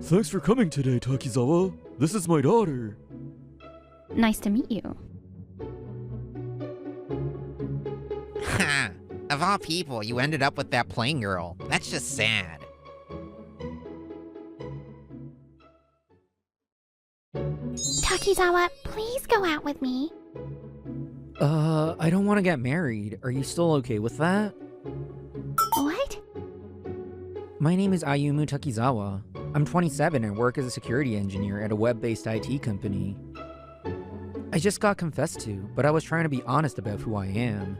Thanks for coming today, Takizawa. This is my daughter. Nice to meet you. Ha! Of all people, you ended up with that plain girl. That's just sad. Takizawa, please go out with me. I don't want to get married. Are you still okay with that? What? My name is Ayumu Takizawa. I'm 27 and work as a security engineer at a web-based IT company. I just got confessed to, but I was trying to be honest about who I am.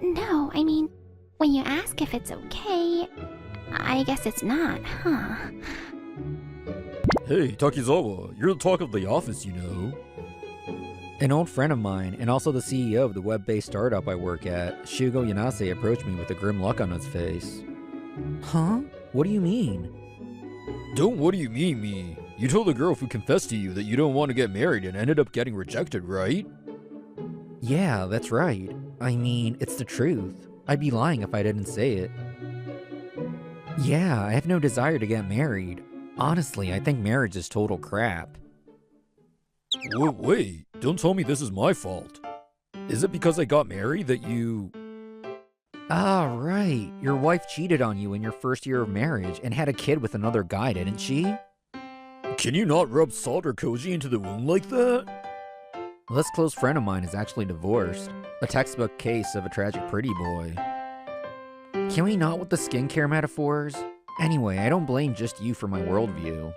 No, I mean, when you ask if it's okay, I guess it's not, huh? Hey, Takizawa, you're the talk of the office, you know. An old friend of mine, and also the CEO of the web-based startup I work at, Shugo Yanase, approached me with a grim look on his face. Huh? What do you mean? Don't what do you mean me? You told the girl who confessed to you that you don't want to get married and ended up getting rejected, right? Yeah, that's right. I mean, it's the truth. I'd be lying if I didn't say it. Yeah, I have no desire to get married. Honestly, I think marriage is total crap. Wait, don't tell me this is my fault. Is it because I got married that you... Ah, right. Your wife cheated on you in your first year of marriage and had a kid with another guy, didn't she? Can you not rub salt or koji into the wound like that? This close friend of mine is actually divorced. A textbook case of a tragic pretty boy. Can we not with the skincare metaphors? Anyway, I don't blame just you for my worldview.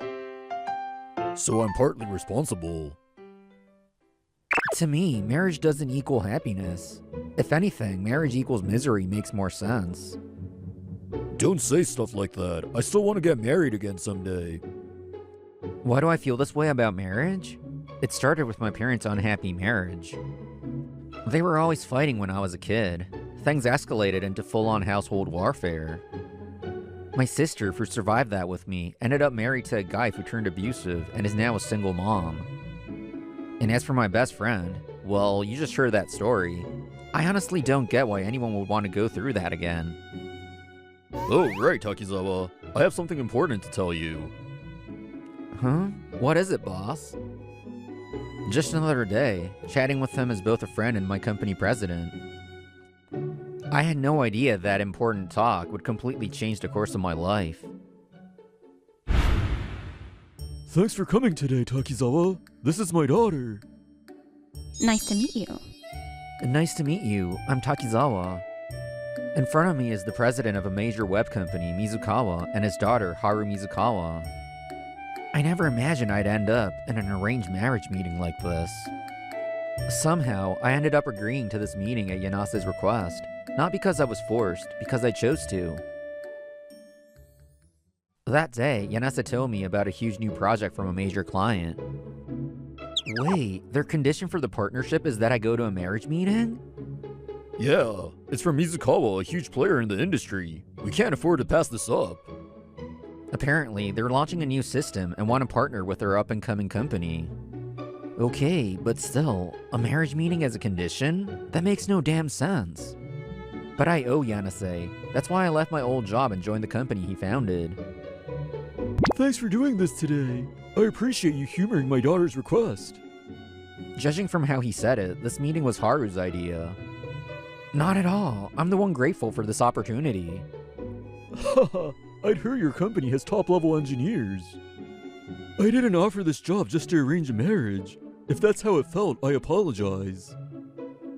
So I'm partly responsible. To me, marriage doesn't equal happiness. If anything, marriage equals misery makes more sense. Don't say stuff like that. I still want to get married again someday. Why do I feel this way about marriage? It started with my parents' unhappy marriage. They were always fighting when I was a kid. Things escalated into full-on household warfare. My sister, who survived that with me, ended up married to a guy who turned abusive and is now a single mom. And as for my best friend, well, you just heard that story. I honestly don't get why anyone would want to go through that again. Oh, right, Takizawa. I have something important to tell you. Huh? What is it, boss? Just another day, chatting with him as both a friend and my company president. I had no idea that important talk would completely change the course of my life. Thanks for coming today, Takizawa. This is my daughter. Nice to meet you. Nice to meet you. I'm Takizawa. In front of me is the president of a major web company, Mizukawa, and his daughter, Haru Mizukawa. I never imagined I'd end up in an arranged marriage meeting like this. Somehow, I ended up agreeing to this meeting at Yanase's request, not because I was forced, because I chose to. That day, Yanase told me about a huge new project from a major client. Wait, their condition for the partnership is that I go to a marriage meeting? Yeah, it's from Mizukawa, a huge player in the industry. We can't afford to pass this up. Apparently, they're launching a new system and want to partner with their up-and-coming company. Okay, but still, a marriage meeting as a condition? That makes no damn sense. But I owe Yanase. That's why I left my old job and joined the company he founded. Thanks for doing this today. I appreciate you humoring my daughter's request. Judging from how he said it, this meeting was Haru's idea. Not at all. I'm the one grateful for this opportunity. Haha, I'd heard your company has top-level engineers. I didn't offer this job just to arrange a marriage. If that's how it felt, I apologize.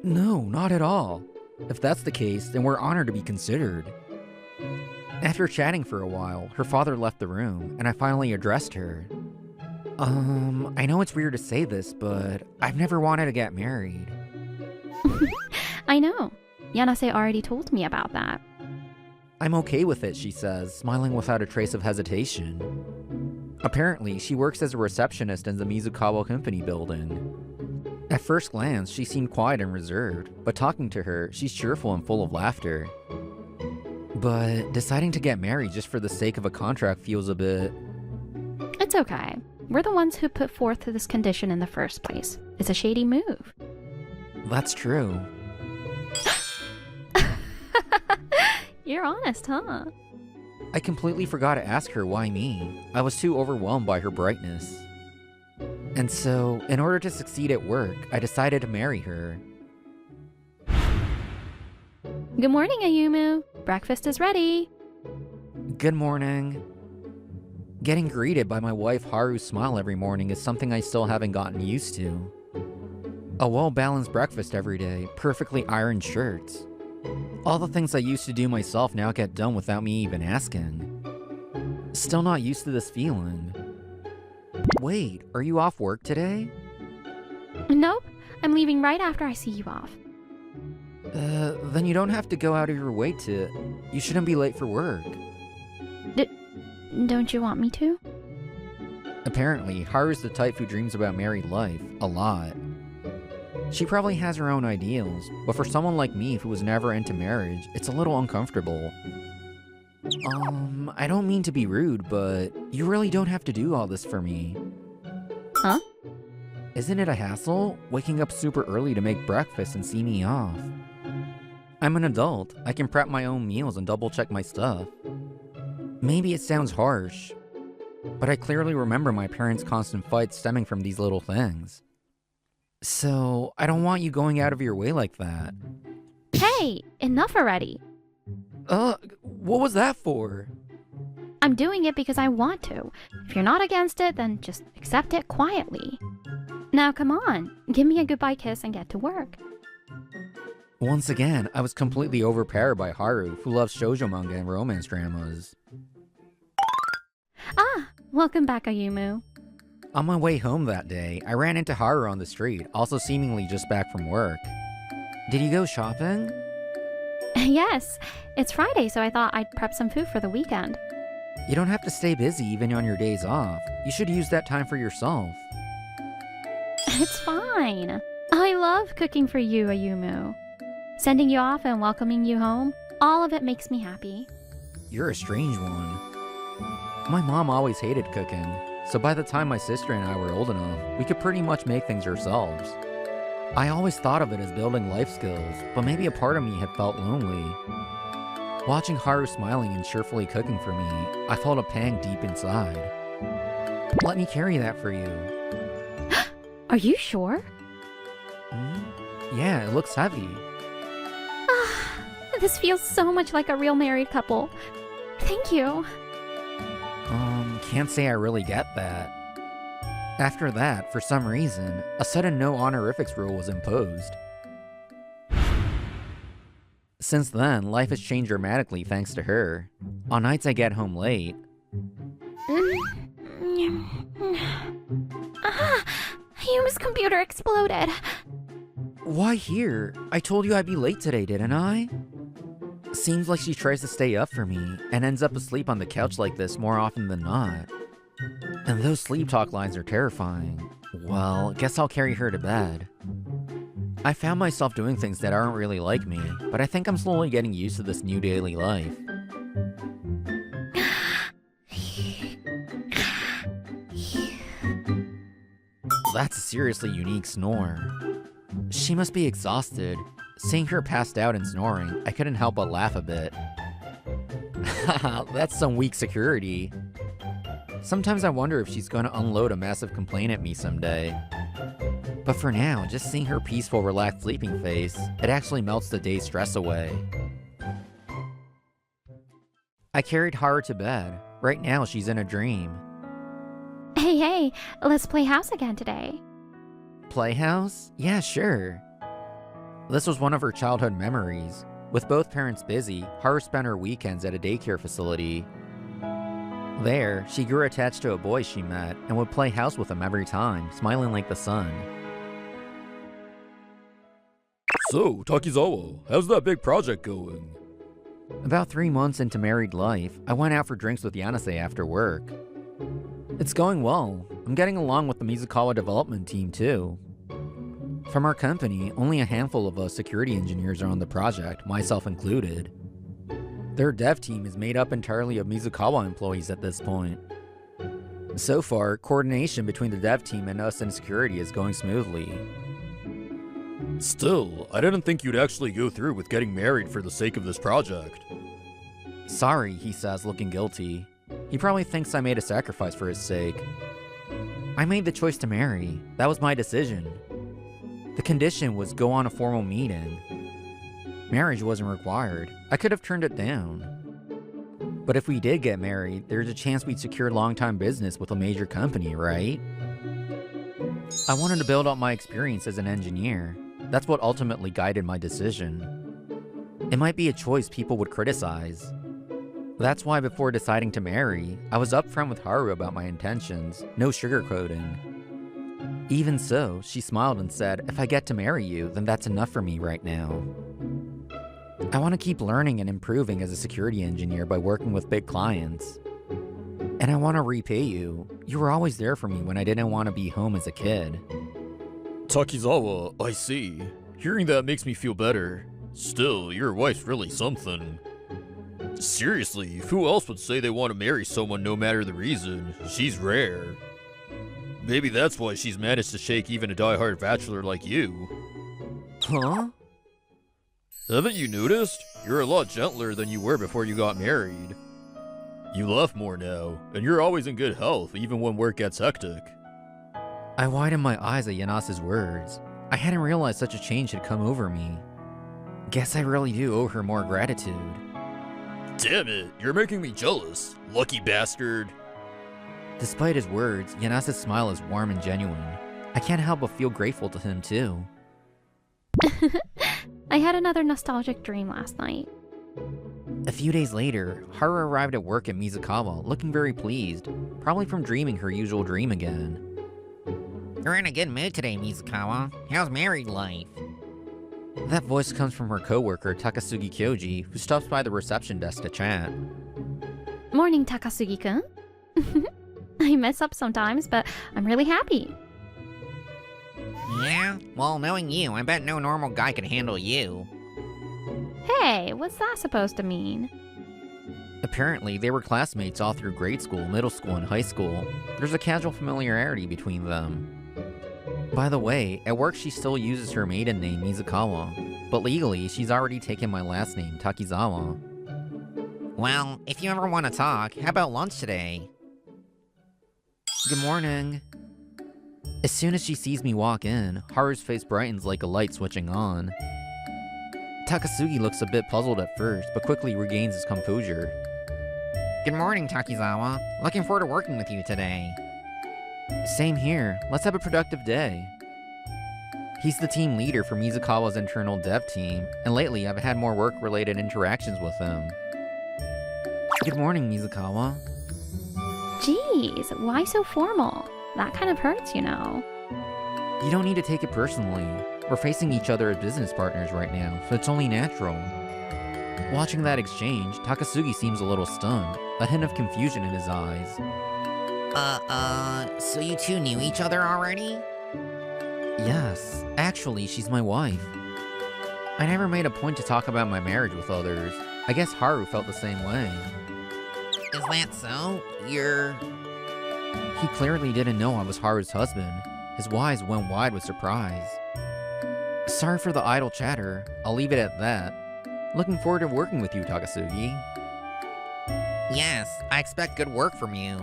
No, not at all. If that's the case, then we're honored to be considered. After chatting for a while, her father left the room, and I finally addressed her. I know it's weird to say this, but I've never wanted to get married. I know. Yanase already told me about that. I'm okay with it, she says, smiling without a trace of hesitation. Apparently, she works as a receptionist in the Mizukawa company building. At first glance, she seemed quiet and reserved, but talking to her, she's cheerful and full of laughter. But deciding to get married just for the sake of a contract feels a bit... It's okay. We're the ones who put forth this condition in the first place. It's a shady move. That's true. You're honest, huh? I completely forgot to ask her why me. I was too overwhelmed by her brightness. And so, in order to succeed at work, I decided to marry her. Good morning, Ayumu. Breakfast is ready. Good morning. Getting greeted by my wife Haru's smile every morning is something I still haven't gotten used to. A well-balanced breakfast every day, perfectly ironed shirts. All the things I used to do myself now get done without me even asking. Still not used to this feeling. Wait, are you off work today? Nope, I'm leaving right after I see you off. Then you don't have to go out of your way to... You shouldn't be late for work. Don't you want me to? Apparently, Haru's the type who dreams about married life, a lot. She probably has her own ideals, but for someone like me who was never into marriage, it's a little uncomfortable. I don't mean to be rude, but you really don't have to do all this for me. Huh? Isn't it a hassle, waking up super early to make breakfast and see me off? I'm an adult. I can prep my own meals and double-check my stuff. Maybe it sounds harsh, but I clearly remember my parents' constant fights stemming from these little things. So, I don't want you going out of your way like that. Hey, enough already. What was that for? I'm doing it because I want to. If you're not against it, then just accept it quietly. Now come on, give me a goodbye kiss and get to work. Once again, I was completely overpowered by Haru, who loves shoujo manga and romance dramas. Ah, welcome back, Ayumu. On my way home that day, I ran into Haru on the street, also seemingly just back from work. Did you go shopping? Yes, it's Friday, so I thought I'd prep some food for the weekend. You don't have to stay busy even on your days off. You should use that time for yourself. It's fine. I love cooking for you, Ayumu. Sending you off and welcoming you home, all of it makes me happy. You're a strange one. My mom always hated cooking, so by the time my sister and I were old enough, we could pretty much make things ourselves. I always thought of it as building life skills, but maybe a part of me had felt lonely. Watching Haru smiling and cheerfully cooking for me, I felt a pang deep inside. Let me carry that for you. Are you sure? Yeah, it looks heavy. This feels so much like a real married couple. Thank you. Can't say I really get that. After that, for some reason, a sudden no honorifics rule was imposed. Since then, life has changed dramatically thanks to her. On nights I get home late. Ayumu's computer exploded. Why here? I told you I'd be late today, didn't I? Seems like she tries to stay up for me and ends up asleep on the couch like this more often than not. And those sleep talk lines are terrifying. Well, guess I'll carry her to bed. I found myself doing things that aren't really like me, but I think I'm slowly getting used to this new daily life. That's a seriously unique snore. She must be exhausted. Seeing her passed out and snoring, I couldn't help but laugh a bit. Haha, that's some weak security. Sometimes I wonder if she's going to unload a massive complaint at me someday. But for now, just seeing her peaceful, relaxed sleeping face, it actually melts the day's stress away. I carried Haru to bed. Right now, she's in a dream. Hey, let's play house again today. Playhouse? Yeah, sure. This was one of her childhood memories. With both parents busy, Haru spent her weekends at a daycare facility. There, she grew attached to a boy she met and would play house with him every time, smiling like the sun. So, Takizawa, how's that big project going? About 3 months into married life, I went out for drinks with Yanase after work. It's going well. I'm getting along with the Mizukawa development team too. From our company, only a handful of us security engineers are on the project, myself included. Their dev team is made up entirely of Mizukawa employees at this point. So far, coordination between the dev team and us in security is going smoothly. Still, I didn't think you'd actually go through with getting married for the sake of this project. Sorry, he says, looking guilty. He probably thinks I made a sacrifice for his sake. I made the choice to marry. That was my decision. The condition was go on a formal meeting. Marriage wasn't required. I could have turned it down. But if we did get married, there's a chance we'd secure long-time business with a major company, right? I wanted to build up my experience as an engineer. That's what ultimately guided my decision. It might be a choice people would criticize. That's why before deciding to marry, I was upfront with Haru about my intentions, no sugarcoating. Even so, she smiled and said, if I get to marry you, then that's enough for me right now. I want to keep learning and improving as a security engineer by working with big clients. And I want to repay you. You were always there for me when I didn't want to be home as a kid. Takizawa, I see. Hearing that makes me feel better. Still, your wife's really something. Seriously, who else would say they want to marry someone no matter the reason? She's rare. Maybe that's why she's managed to shake even a die-hard bachelor like you. Huh? Haven't you noticed? You're a lot gentler than you were before you got married. You laugh more now, and you're always in good health even when work gets hectic. I widened my eyes at Yanase's words. I hadn't realized such a change had come over me. Guess I really do owe her more gratitude. Damn it, you're making me jealous, lucky bastard. Despite his words, Yanase's smile is warm and genuine. I can't help but feel grateful to him too. I had another nostalgic dream last night. A few days later, Haru arrived at work at Mizukawa, looking very pleased, probably from dreaming her usual dream again. You're in a good mood today, Mizukawa. How's married life? That voice comes from her coworker, Takasugi Kyoji, who stops by the reception desk to chat. Morning, Takasugi-kun. I mess up sometimes, but I'm really happy. Yeah? Well, knowing you, I bet no normal guy could handle you. Hey, what's that supposed to mean? Apparently, they were classmates all through grade school, middle school, and high school. There's a casual familiarity between them. By the way, at work she still uses her maiden name, Mizukawa, but legally, she's already taken my last name, Takizawa. Well, if you ever want to talk, how about lunch today? Good morning. As soon as she sees me walk in, Haru's face brightens like a light switching on. Takasugi looks a bit puzzled at first, but quickly regains his composure. Good morning, Takizawa. Looking forward to working with you today. Same here. Let's have a productive day. He's the team leader for Mizukawa's internal dev team, and lately I've had more work-related interactions with him. Good morning, Mizukawa. Geez, why so formal? That kind of hurts, you know. You don't need to take it personally. We're facing each other as business partners right now, so it's only natural. Watching that exchange, Takasugi seems a little stunned, a hint of confusion in his eyes. So you two knew each other already? Yes, actually, she's my wife. I never made a point to talk about my marriage with others. I guess Haru felt the same way. Is that so? He clearly didn't know I was Haru's husband. His eyes went wide with surprise. Sorry for the idle chatter. I'll leave it at that. Looking forward to working with you, Takasugi. Yes, I expect good work from you.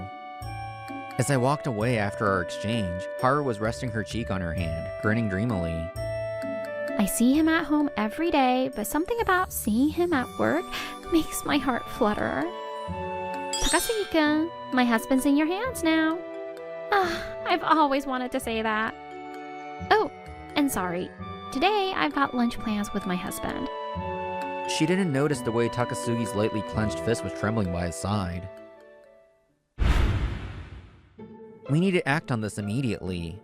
As I walked away after our exchange, Haru was resting her cheek on her hand, grinning dreamily. I see him at home every day, but something about seeing him at work makes my heart flutter. Takasugi-kun, my husband's in your hands now. I've always wanted to say that. Oh, and sorry. Today, I've got lunch plans with my husband. She didn't notice the way Takasugi's lightly clenched fist was trembling by his side. We need to act on this immediately.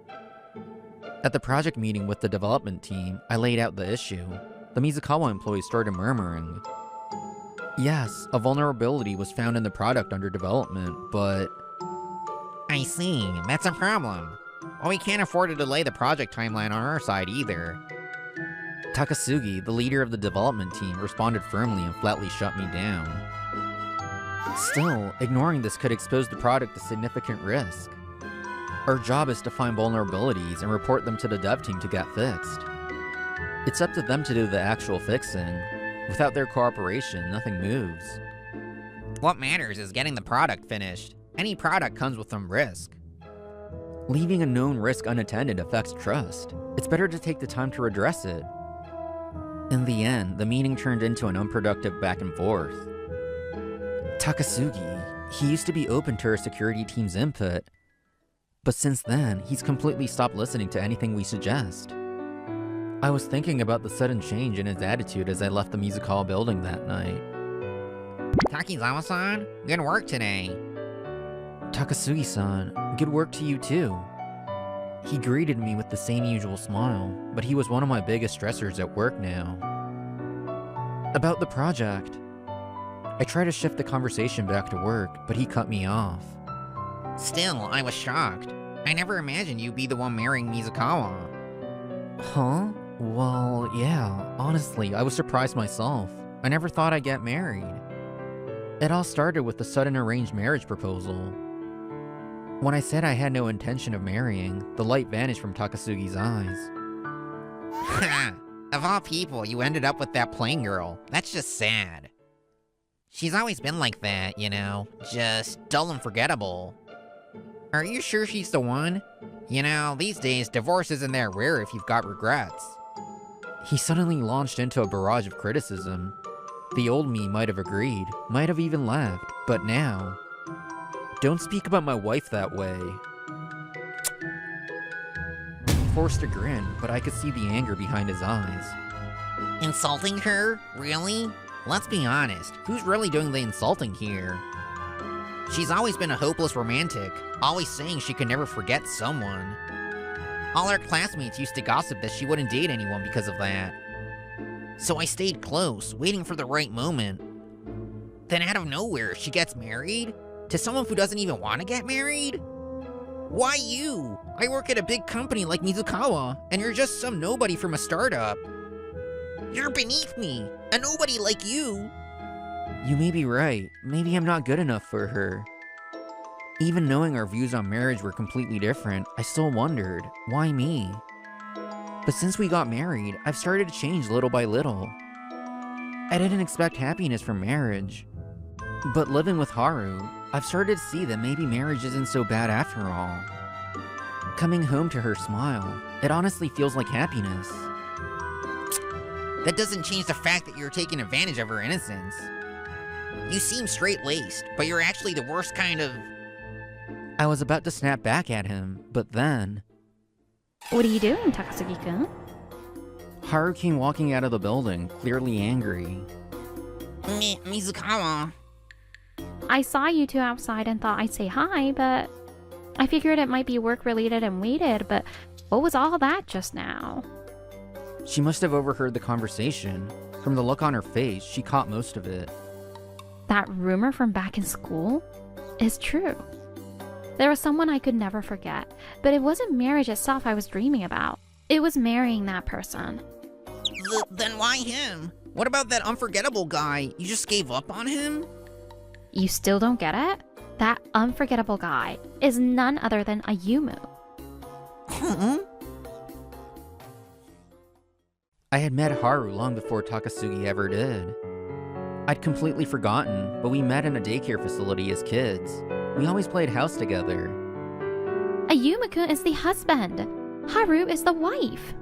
At the project meeting with the development team, I laid out the issue. The Mizukawa employees started murmuring. Yes, a vulnerability was found in the product under development, but... I see, that's a problem. Well, we can't afford to delay the project timeline on our side either. Takasugi, the leader of the development team, responded firmly and flatly shut me down. Still, ignoring this could expose the product to significant risk. Our job is to find vulnerabilities and report them to the dev team to get fixed. It's up to them to do the actual fixing. Without their cooperation, nothing moves. What matters is getting the product finished. Any product comes with some risk. Leaving a known risk unattended affects trust. It's better to take the time to redress it. In the end, the meeting turned into an unproductive back and forth. Takasugi, he used to be open to our security team's input, but since then, he's completely stopped listening to anything we suggest. I was thinking about the sudden change in his attitude as I left the music hall building that night. Takizawa-san, good work today. Takasugi-san, good work to you too. He greeted me with the same usual smile, but he was one of my biggest stressors at work now. About the project. I tried to shift the conversation back to work, but he cut me off. Still, I was shocked. I never imagined you'd be the one marrying Mizukawa. Huh? Well, yeah, honestly, I was surprised myself. I never thought I'd get married. It all started with the sudden arranged marriage proposal. When I said I had no intention of marrying, the light vanished from Takasugi's eyes. Ha! Of all people, you ended up with that plain girl. That's just sad. She's always been like that, you know, just dull and forgettable. Are you sure she's the one? You know, these days, divorce isn't that rare if you've got regrets. He suddenly launched into a barrage of criticism. The old me might have agreed, might have even laughed, but now... Don't speak about my wife that way. He forced a grin, but I could see the anger behind his eyes. Insulting her? Really? Let's be honest, who's really doing the insulting here? She's always been a hopeless romantic, always saying she could never forget someone. All her classmates used to gossip that she wouldn't date anyone because of that. So I stayed close, waiting for the right moment. Then out of nowhere, she gets married? To someone who doesn't even want to get married? Why you? I work at a big company like Mizukawa, and you're just some nobody from a startup. You're beneath me, a nobody like you. You may be right. Maybe I'm not good enough for her. Even knowing our views on marriage were completely different, I still wondered, why me? But since we got married, I've started to change little by little. I didn't expect happiness from marriage. But living with Haru, I've started to see that maybe marriage isn't so bad after all. Coming home to her smile, it honestly feels like happiness. That doesn't change the fact that you're taking advantage of her innocence. You seem straight-laced, but you're actually the worst kind of... I was about to snap back at him, but then... What are you doing, Takasugi-kun? Haru came walking out of the building, clearly angry. Mizukawa. I saw you two outside and thought I'd say hi, but I figured it might be work-related and waited, but what was all that just now? She must have overheard the conversation. From the look on her face, she caught most of it. That rumor from back in school is true. There was someone I could never forget, but it wasn't marriage itself I was dreaming about. It was marrying that person. Then why him? What about that unforgettable guy? You just gave up on him? You still don't get it? That unforgettable guy is none other than Ayumu. Huh? I had met Haru long before Takasugi ever did. I'd completely forgotten, but we met in a daycare facility as kids. We always played house together. Ayumu-kun is the husband. Haru is the wife.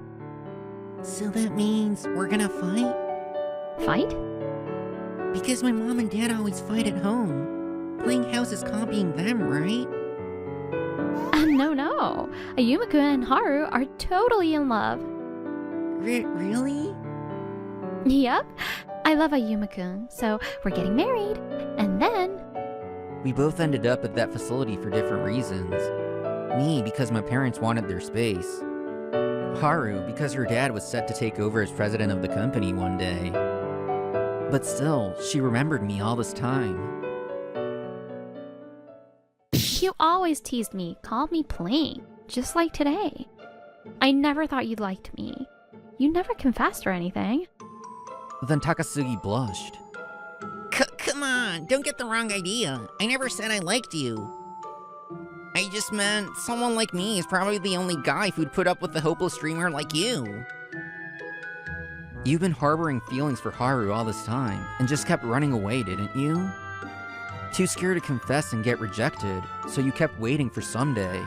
So that means we're gonna fight? Fight? Because my mom and dad always fight at home. Playing house is copying them, right? No. Ayumu-kun and Haru are totally in love. Really? Yep. I love Ayumu-kun, so we're getting married. And then... We both ended up at that facility for different reasons. Me, because my parents wanted their space. Haru, because her dad was set to take over as president of the company one day. But still, she remembered me all this time. You always teased me, called me plain, just like today. I never thought you liked me. You never confessed or anything. Then Takasugi blushed. Come on, don't get the wrong idea. I never said I liked you. I just meant someone like me is probably the only guy who'd put up with a hopeless dreamer like you. You've been harboring feelings for Haru all this time, and just kept running away, didn't you? Too scared to confess and get rejected, so you kept waiting for someday.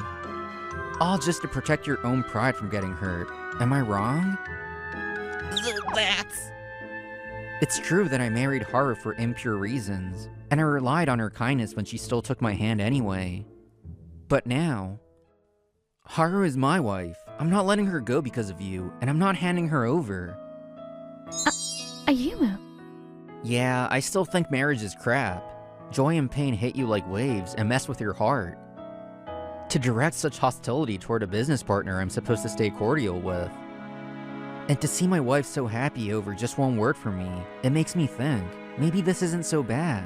All just to protect your own pride from getting hurt. Am I wrong? That's... It's true that I married Haru for impure reasons, and I relied on her kindness when she still took my hand anyway. But now, Haru is my wife. I'm not letting her go because of you, and I'm not handing her over. Ayumu. Yeah, I still think marriage is crap. Joy and pain hit you like waves and mess with your heart. To direct such hostility toward a business partner I'm supposed to stay cordial with. And to see my wife so happy over just one word from me, it makes me think, maybe this isn't so bad.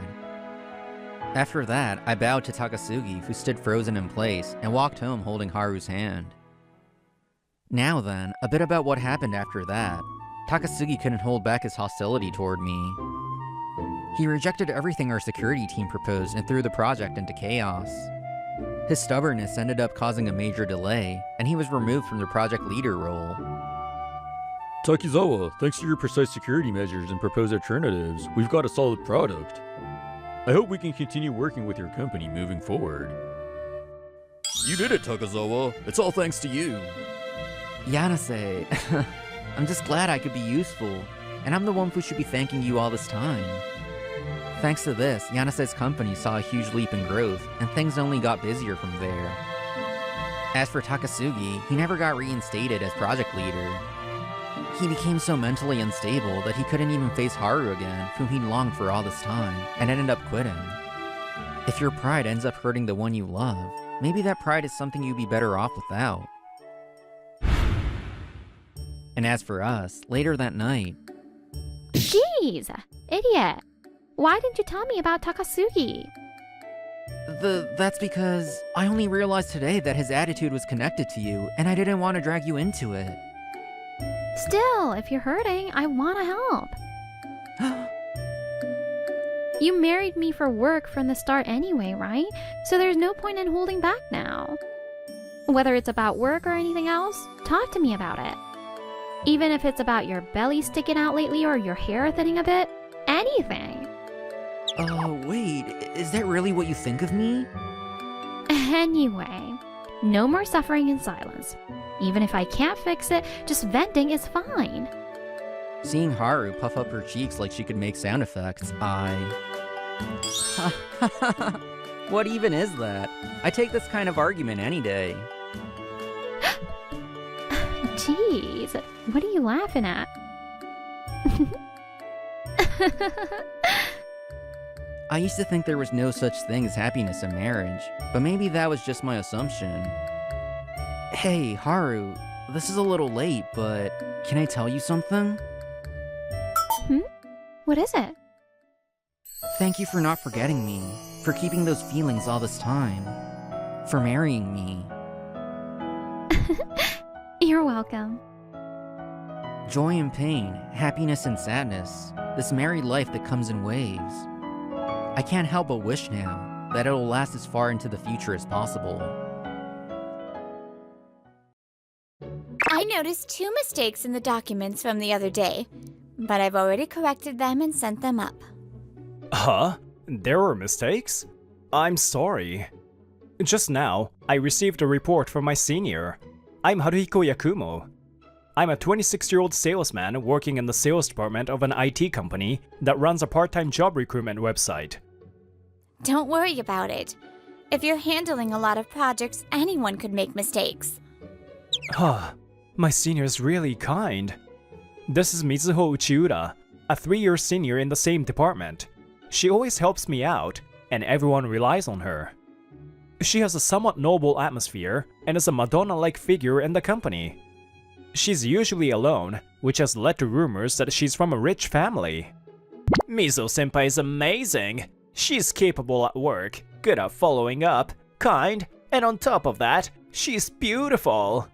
After that, I bowed to Takasugi, who stood frozen in place, and walked home holding Haru's hand. Now then, a bit about what happened after that. Takasugi couldn't hold back his hostility toward me. He rejected everything our security team proposed and threw the project into chaos. His stubbornness ended up causing a major delay, and he was removed from the project leader role. Takizawa, thanks to your precise security measures and proposed alternatives, we've got a solid product. I hope we can continue working with your company moving forward. You did it, Takizawa. It's all thanks to you. Yanase, I'm just glad I could be useful, and I'm the one who should be thanking you all this time. Thanks to this, Yanase's company saw a huge leap in growth, and things only got busier from there. As for Takasugi, he never got reinstated as project leader. He became so mentally unstable that he couldn't even face Haru again, whom he'd longed for all this time, and ended up quitting. If your pride ends up hurting the one you love, maybe that pride is something you'd be better off without. And as for us, later that night... Jeez, idiot. Why didn't you tell me about Takasugi? That's because I only realized today that his attitude was connected to you, and I didn't want to drag you into it. Still, if you're hurting, I want to help. You married me for work from the start anyway, right? So there's no point in holding back now. Whether it's about work or anything else, talk to me about it. Even if it's about your belly sticking out lately or your hair thinning a bit, anything. Wait, is that really what you think of me? Anyway, no more suffering in silence. Even if I can't fix it, just venting is fine. Seeing Haru puff up her cheeks like she could make sound effects, What even is that? I take this kind of argument any day. Jeez, what are you laughing at? I used to think there was no such thing as happiness in marriage, but maybe that was just my assumption. Hey, Haru, this is a little late, but can I tell you something? What is it? Thank you for not forgetting me, for keeping those feelings all this time, for marrying me. You're welcome. Joy and pain, happiness and sadness, this married life that comes in waves. I can't help but wish now that it'll last as far into the future as possible. I noticed 2 mistakes in the documents from the other day, but I've already corrected them and sent them up. Huh? There were mistakes? I'm sorry. Just now, I received a report from my senior. I'm Haruhiko Yakumo. I'm a 26-year-old salesman working in the sales department of an IT company that runs a part-time job recruitment website. Don't worry about it. If you're handling a lot of projects, anyone could make mistakes. Huh. My senior is really kind. This is Mizuho Uchiura, a 3-year senior in the same department. She always helps me out, and everyone relies on her. She has a somewhat noble atmosphere and is a Madonna-like figure in the company. She's usually alone, which has led to rumors that she's from a rich family. Mizo-senpai is amazing. She's capable at work, good at following up, kind, and on top of that, she's beautiful.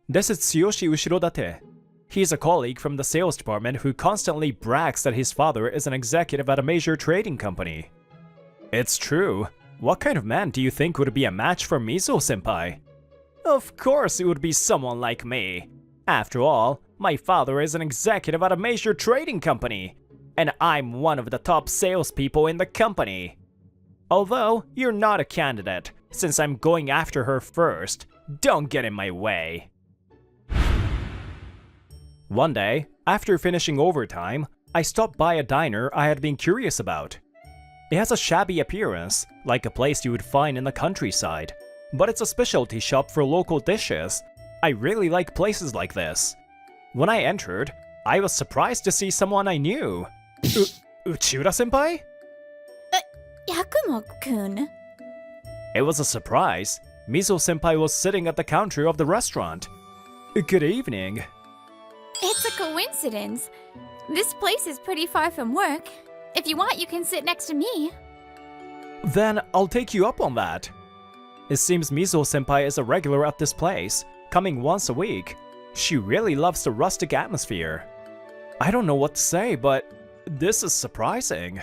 This is Tsuyoshi Ushirodate. He's a colleague from the sales department who constantly brags that his father is an executive at a major trading company. It's true. What kind of man do you think would be a match for Mizo-senpai? Of course it would be someone like me. After all, my father is an executive at a major trading company, and I'm one of the top salespeople in the company. Although, you're not a candidate, since I'm going after her first. Don't get in my way. One day, after finishing overtime, I stopped by a diner I had been curious about. It has a shabby appearance, like a place you would find in the countryside, but it's a specialty shop for local dishes. I really like places like this. When I entered, I was surprised to see someone I knew. Uchida-senpai? Yakumo-kun. It was a surprise. Mizo-senpai was sitting at the counter of the restaurant. Good evening. It's a coincidence. This place is pretty far from work. If you want, you can sit next to me. Then I'll take you up on that. It seems Mizo-senpai is a regular at this place, coming once a week. She really loves the rustic atmosphere. I don't know what to say, but this is surprising.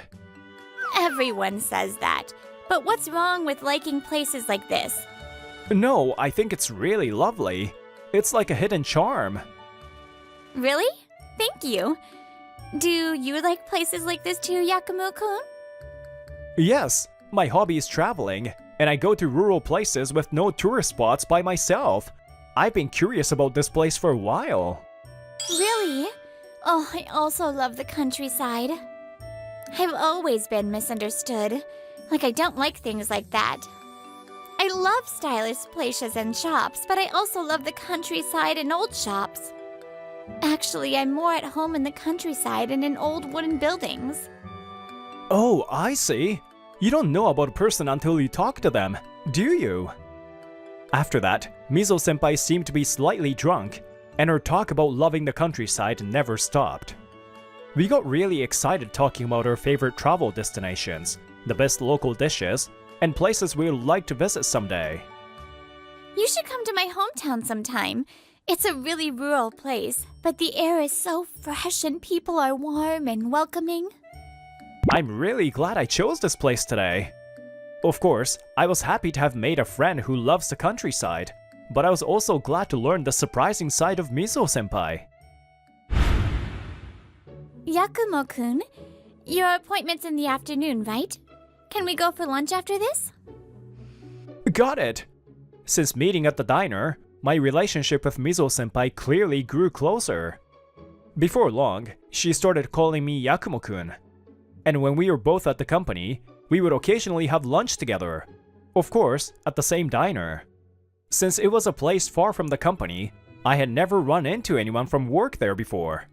Everyone says that. But what's wrong with liking places like this? No, I think it's really lovely. It's like a hidden charm. Really? Thank you. Do you like places like this too, Yakumo-kun? Yes, my hobby is traveling, and I go to rural places with no tourist spots by myself. I've been curious about this place for a while. Really? Oh, I also love the countryside. I've always been misunderstood. Like I don't like things like that. I love stylish places and shops, but I also love the countryside and old shops. Actually, I'm more at home in the countryside and in old wooden buildings. Oh, I see. You don't know about a person until you talk to them, do you? After that, Mizo-senpai seemed to be slightly drunk, and her talk about loving the countryside never stopped. We got really excited talking about our favorite travel destinations, the best local dishes, and places we would like to visit someday. You should come to my hometown sometime. It's a really rural place, but the air is so fresh and people are warm and welcoming. I'm really glad I chose this place today. Of course, I was happy to have made a friend who loves the countryside, but I was also glad to learn the surprising side of Mizo-senpai. Yakumo-kun, your appointment's in the afternoon, right? Can we go for lunch after this? Got it! Since meeting at the diner, my relationship with Mizo-senpai clearly grew closer. Before long, she started calling me Yakumo-kun. And when we were both at the company, we would occasionally have lunch together. Of course, at the same diner. Since it was a place far from the company, I had never run into anyone from work there before.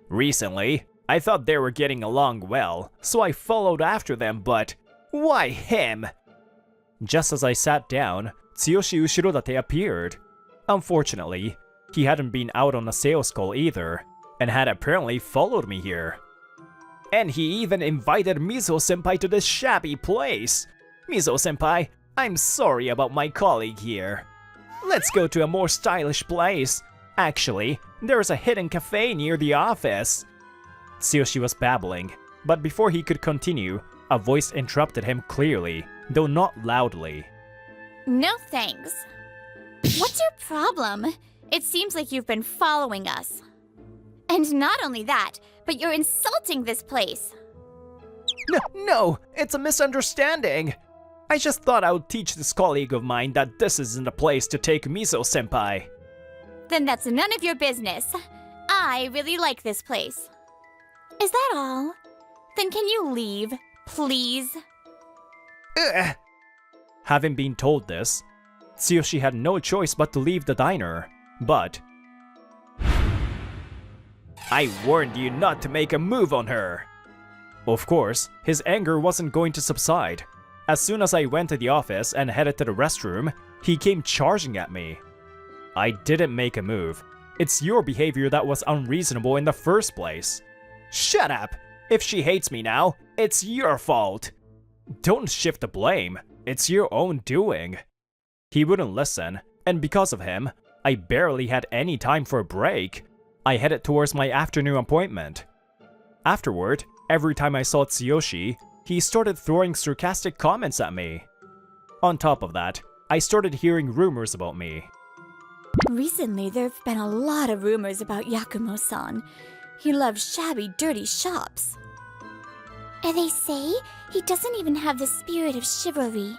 Recently, I thought they were getting along well, so I followed after them, but why him? Just as I sat down, Tsuyoshi Ushirodate appeared. Unfortunately, he hadn't been out on a sales call either, and had apparently followed me here. And he even invited Mizo-senpai to this shabby place. Mizo-senpai, I'm sorry about my colleague here. Let's go to a more stylish place. Actually, there's a hidden cafe near the office. Tsuyoshi was babbling, but before he could continue, a voice interrupted him clearly, though not loudly. No thanks. What's your problem? It seems like you've been following us. And not only that, but you're insulting this place. No, it's a misunderstanding. I just thought I would teach this colleague of mine that this isn't a place to take Mizo-senpai. Then that's none of your business. I really like this place. Is that all? Then can you leave, please? Ugh. Having been told this, Tsuyoshi had no choice but to leave the diner, but... I warned you not to make a move on her! Of course, his anger wasn't going to subside. As soon as I went to the office and headed to the restroom, he came charging at me. I didn't make a move. It's your behavior that was unreasonable in the first place. Shut up! If she hates me now, it's your fault! Don't shift the blame. It's your own doing. He wouldn't listen, and because of him, I barely had any time for a break. I headed towards my afternoon appointment. Afterward, every time I saw Tsuyoshi, he started throwing sarcastic comments at me. On top of that, I started hearing rumors about me. Recently, there have been a lot of rumors about Yakumo-san. He loves shabby, dirty shops. They say he doesn't even have the spirit of chivalry.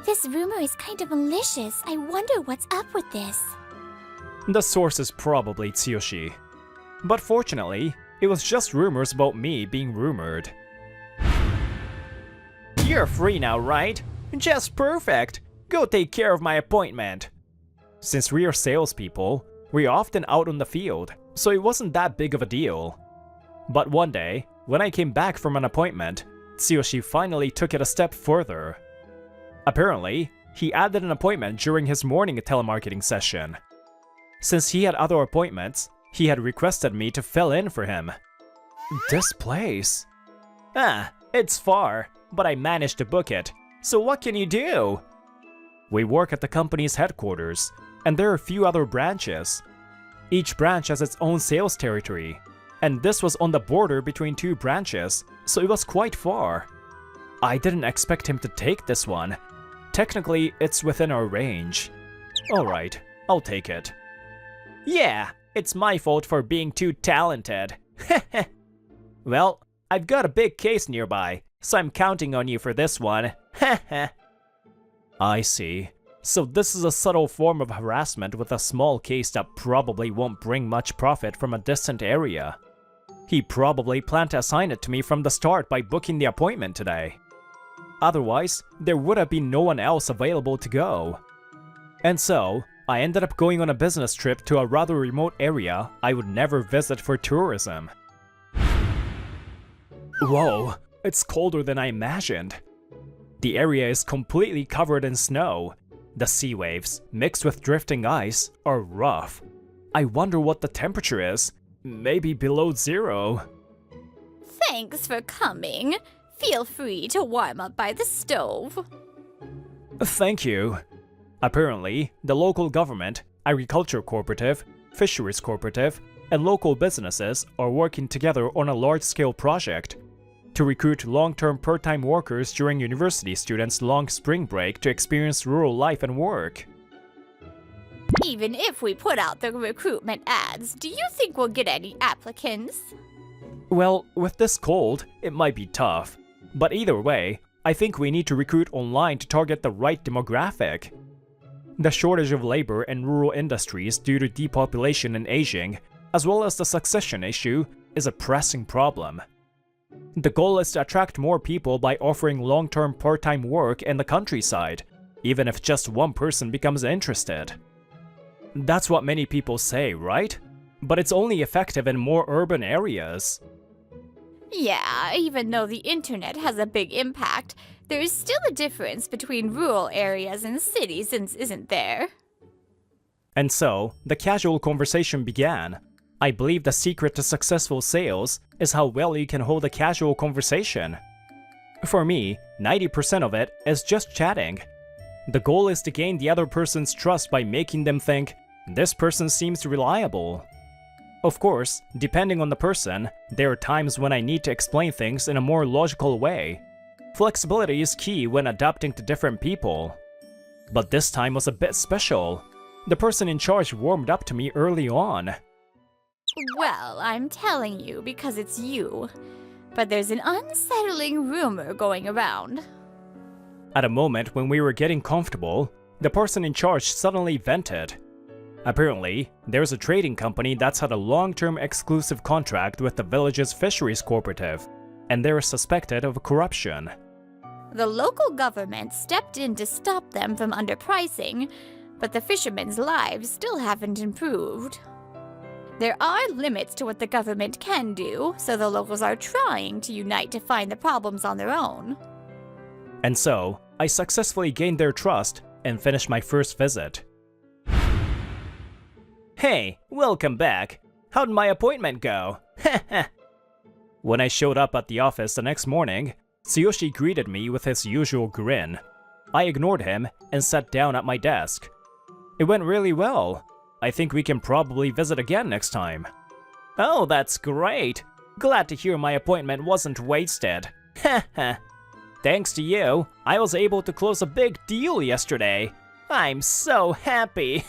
This rumor is kind of malicious. I wonder what's up with this. The source is probably Tsuyoshi. But fortunately, it was just rumors about me being rumored. You're free now, right? Just perfect. Go take care of my appointment. Since we are salespeople, we're often out on the field, so it wasn't that big of a deal. But one day, when I came back from an appointment, Tsuyoshi finally took it a step further. Apparently, he added an appointment during his morning telemarketing session. Since he had other appointments, he had requested me to fill in for him. This place? It's far, but I managed to book it, so what can you do? We work at the company's headquarters, and there are a few other branches. Each branch has its own sales territory, and this was on the border between two branches, so it was quite far. I didn't expect him to take this one. Technically, it's within our range. Alright, I'll take it. Yeah, it's my fault for being too talented. Well, I've got a big case nearby, so I'm counting on you for this one. I see. So this is a subtle form of harassment with a small case that probably won't bring much profit from a distant area. He probably planned to assign it to me from the start by booking the appointment today. Otherwise, there would have been no one else available to go. And so, I ended up going on a business trip to a rather remote area I would never visit for tourism. Whoa, it's colder than I imagined. The area is completely covered in snow. The sea waves, mixed with drifting ice, are rough. I wonder what the temperature is. Maybe below 0. Thanks for coming. Feel free to warm up by the stove. Thank you. Apparently, the local government, agriculture cooperative, fisheries cooperative, and local businesses are working together on a large-scale project to recruit long-term part-time workers during university students' long spring break to experience rural life and work. Even if we put out the recruitment ads, do you think we'll get any applicants? Well, with this cold, it might be tough. But either way, I think we need to recruit online to target the right demographic. The shortage of labor in rural industries due to depopulation and aging, as well as the succession issue, is a pressing problem. The goal is to attract more people by offering long-term part-time work in the countryside, even if just one person becomes interested. That's what many people say, right? But it's only effective in more urban areas. Yeah, even though the internet has a big impact, there is still a difference between rural areas and cities, isn't there? And so, the casual conversation began. I believe the secret to successful sales is how well you can hold a casual conversation. For me, 90% of it is just chatting. The goal is to gain the other person's trust by making them think, this person seems reliable. Of course, depending on the person, there are times when I need to explain things in a more logical way. Flexibility is key when adapting to different people. But this time was a bit special. The person in charge warmed up to me early on. Well, I'm telling you because it's you. But there's an unsettling rumor going around. At a moment when we were getting comfortable, the person in charge suddenly vented. Apparently, there's a trading company that's had a long-term exclusive contract with the village's fisheries cooperative, and they're suspected of corruption. The local government stepped in to stop them from underpricing, but the fishermen's lives still haven't improved. There are limits to what the government can do, so the locals are trying to unite to find the problems on their own. And so, I successfully gained their trust and finished my first visit. Hey, welcome back. How'd my appointment go? When I showed up at the office the next morning, Tsuyoshi greeted me with his usual grin. I ignored him and sat down at my desk. It went really well. I think we can probably visit again next time. Oh, that's great. Glad to hear my appointment wasn't wasted. Thanks to you, I was able to close a big deal yesterday. I'm so happy.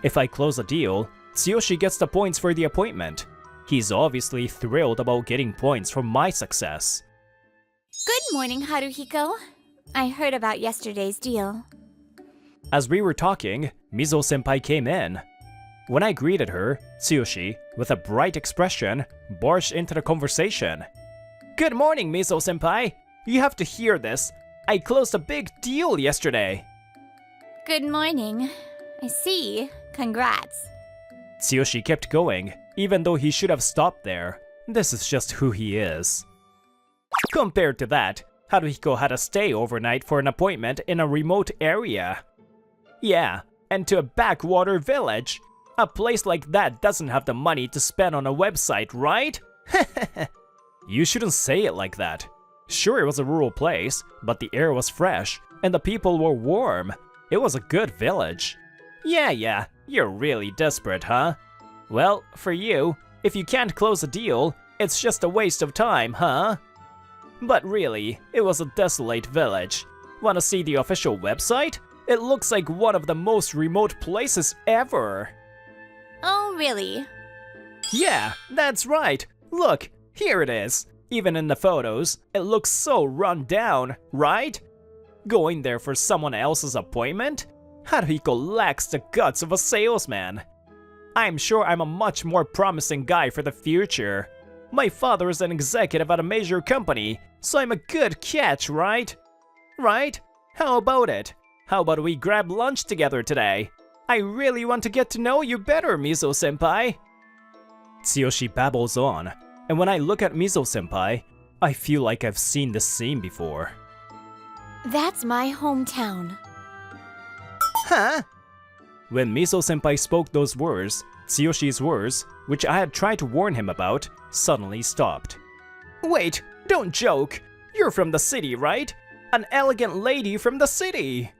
If I close a deal, Tsuyoshi gets the points for the appointment. He's obviously thrilled about getting points from my success. Good morning, Haruhiko. I heard about yesterday's deal. As we were talking, Mizo-senpai came in. When I greeted her, Tsuyoshi, with a bright expression, barged into the conversation. Good morning, Mizo-senpai! You have to hear this. I closed a big deal yesterday. Good morning. I see. Congrats. Tsuyoshi kept going, even though he should have stopped there. This is just who he is. Compared to that, Haruhiko had to stay overnight for an appointment in a remote area. Yeah, and to a backwater village. A place like that doesn't have the money to spend on a website, right? You shouldn't say it like that. Sure, it was a rural place, but the air was fresh, and the people were warm. It was a good village. Yeah, you're really desperate, huh? Well, for you, if you can't close a deal, it's just a waste of time, huh? But really, it was a desolate village. Wanna see the official website? It looks like one of the most remote places ever. Oh, really? Yeah, that's right. Look, here it is. Even in the photos, it looks so run down, right? Going there for someone else's appointment? Haruhiko lacks the guts of a salesman. I'm sure I'm a much more promising guy for the future. My father is an executive at a major company, so I'm a good catch, right? Right? How about it? How about we grab lunch together today? I really want to get to know you better, Mizo-senpai. Tsuyoshi babbles on, and when I look at Mizo-senpai, I feel like I've seen this scene before. That's my hometown. Huh? When Mizo-senpai spoke those words, Tsuyoshi's words, which I had tried to warn him about, suddenly stopped. Wait, don't joke! You're from the city, right? An elegant lady from the city!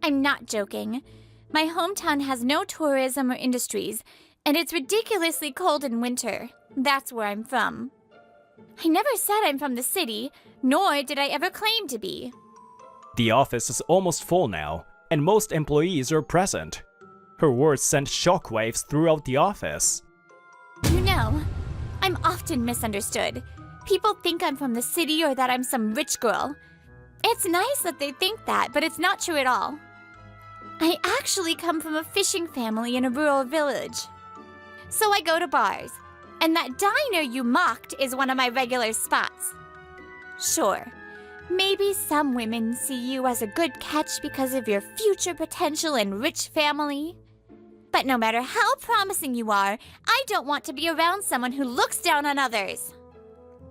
I'm not joking. My hometown has no tourism or industries, and it's ridiculously cold in winter. That's where I'm from. I never said I'm from the city, nor did I ever claim to be. The office is almost full now, and most employees are present. Her words sent shockwaves throughout the office. You know, I'm often misunderstood. People think I'm from the city or that I'm some rich girl. It's nice that they think that, but it's not true at all. I actually come from a fishing family in a rural village. So I go to bars, and that diner you mocked is one of my regular spots. Sure, maybe some women see you as a good catch because of your future potential and rich family. But no matter how promising you are, I don't want to be around someone who looks down on others.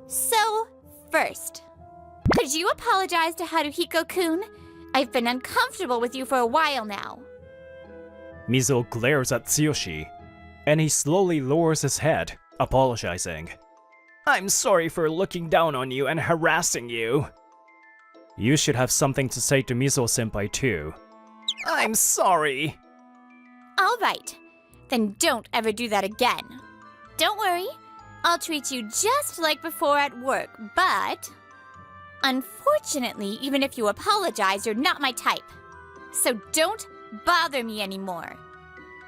So, first, could you apologize to Haruhiko-kun? I've been uncomfortable with you for a while now. Mizo glares at Tsuyoshi, and he slowly lowers his head, apologizing. I'm sorry for looking down on you and harassing you. You should have something to say to Mizo-senpai too. I'm sorry. All right, then don't ever do that again. Don't worry, I'll treat you just like before at work, but unfortunately, even if you apologize, you're not my type. So don't bother me anymore.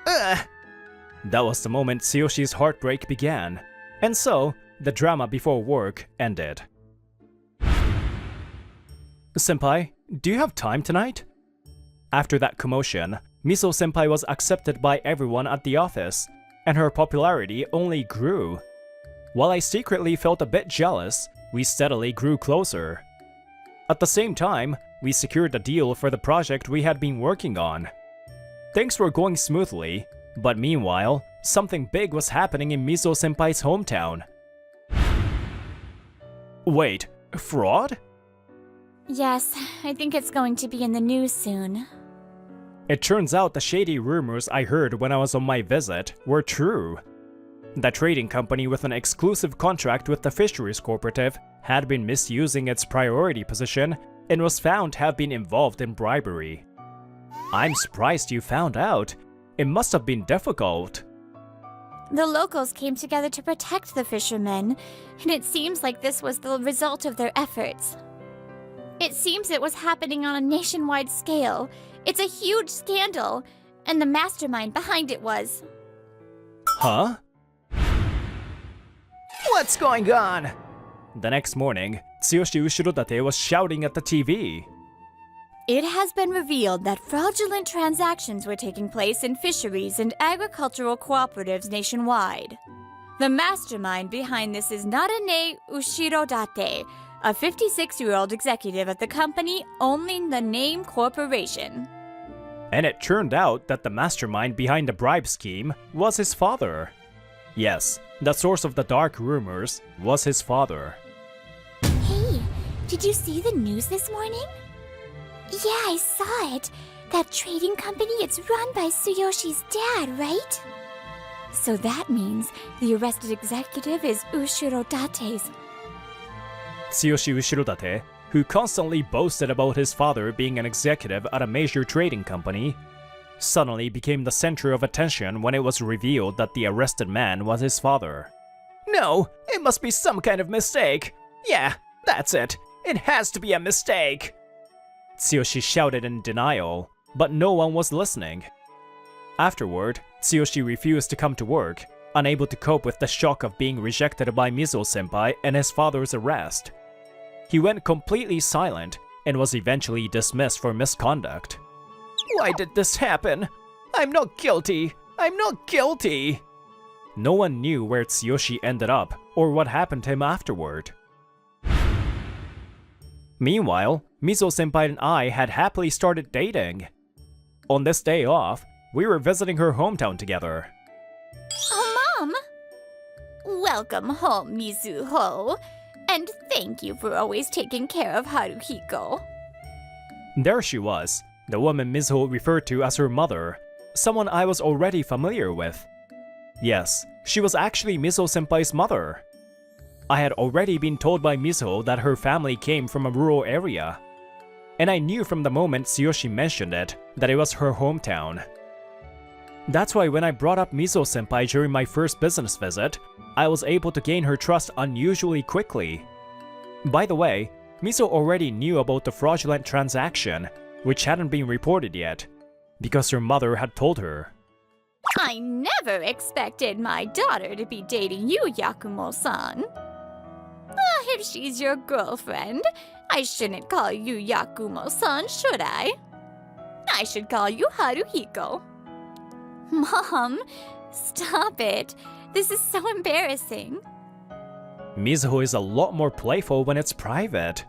That was the moment Tsuyoshi's heartbreak began, and so the drama before work ended. Senpai, do you have time tonight? After that commotion, Mizo-senpai was accepted by everyone at the office, and her popularity only grew. While I secretly felt a bit jealous, we steadily grew closer. At the same time, we secured a deal for the project we had been working on. Things were going smoothly, but meanwhile, something big was happening in Mizo-senpai's hometown. Wait, fraud? Yes, I think it's going to be in the news soon. It turns out the shady rumors I heard when I was on my visit were true. The trading company with an exclusive contract with the Fisheries Cooperative had been misusing its priority position and was found to have been involved in bribery. I'm surprised you found out. It must have been difficult. The locals came together to protect the fishermen, and it seems like this was the result of their efforts. It seems it was happening on a nationwide scale. It's a huge scandal, and the mastermind behind it was... Huh? What's going on? The next morning, Tsuyoshi Ushirodate was shouting at the TV. It has been revealed that fraudulent transactions were taking place in fisheries and agricultural cooperatives nationwide. The mastermind behind this is Narane Ushirodate, a 56-year-old executive at the company owning the name corporation. And it turned out that the mastermind behind the bribe scheme was his father. Yes, the source of the dark rumors was his father. Hey, did you see the news this morning? Yeah, I saw it. That trading company, it's run by Tsuyoshi's dad, right? So that means the arrested executive is Ushirodate's. Tsuyoshi Ushirodate, who constantly boasted about his father being an executive at a major trading company, suddenly became the center of attention when it was revealed that the arrested man was his father. No, it must be some kind of mistake. Yeah, that's it. It has to be a mistake. Tsuyoshi shouted in denial, but no one was listening. Afterward, Tsuyoshi refused to come to work, unable to cope with the shock of being rejected by Mizuho-senpai and his father's arrest. He went completely silent and was eventually dismissed for misconduct. Why did this happen? I'm not guilty! I'm not guilty! No one knew where Tsuyoshi ended up or what happened to him afterward. Meanwhile, Mizuho-senpai and I had happily started dating. On this day off, we were visiting her hometown together. Oh, Mom! Welcome home, Mizuho. And thank you for always taking care of Haruhiko. There she was, the woman Mizuho referred to as her mother, someone I was already familiar with. Yes, she was actually Mizuho-senpai's mother. I had already been told by Mizuho that her family came from a rural area, and I knew from the moment Tsuyoshi mentioned it that it was her hometown. That's why when I brought up Mizuho-senpai during my first business visit, I was able to gain her trust unusually quickly. By the way, Mizuho already knew about the fraudulent transaction, which hadn't been reported yet, because her mother had told her. I never expected my daughter to be dating you, Yakumo-san. If she's your girlfriend, I shouldn't call you Yakumo-san, should I? I should call you Haruhiko. Mom, stop it. This is so embarrassing. Mizuho is a lot more playful when it's private.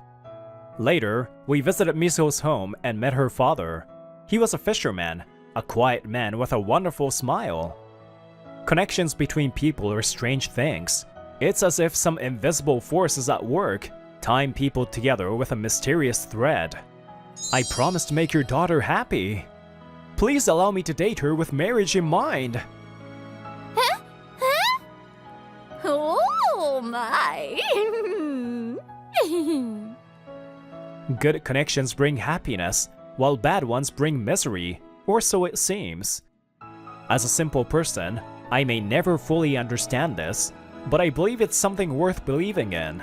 Later, we visited Mizuho's home and met her father. He was a fisherman, a quiet man with a wonderful smile. Connections between people are strange things. It's as if some invisible force is at work, tying people together with a mysterious thread. I promise to make your daughter happy. Please allow me to date her with marriage in mind. Huh? Huh? Oh my. Good connections bring happiness, while bad ones bring misery, or so it seems. As a simple person, I may never fully understand this, but I believe it's something worth believing in.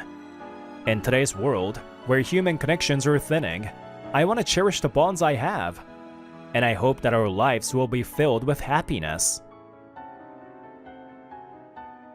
In today's world, where human connections are thinning, I want to cherish the bonds I have, and I hope that our lives will be filled with happiness.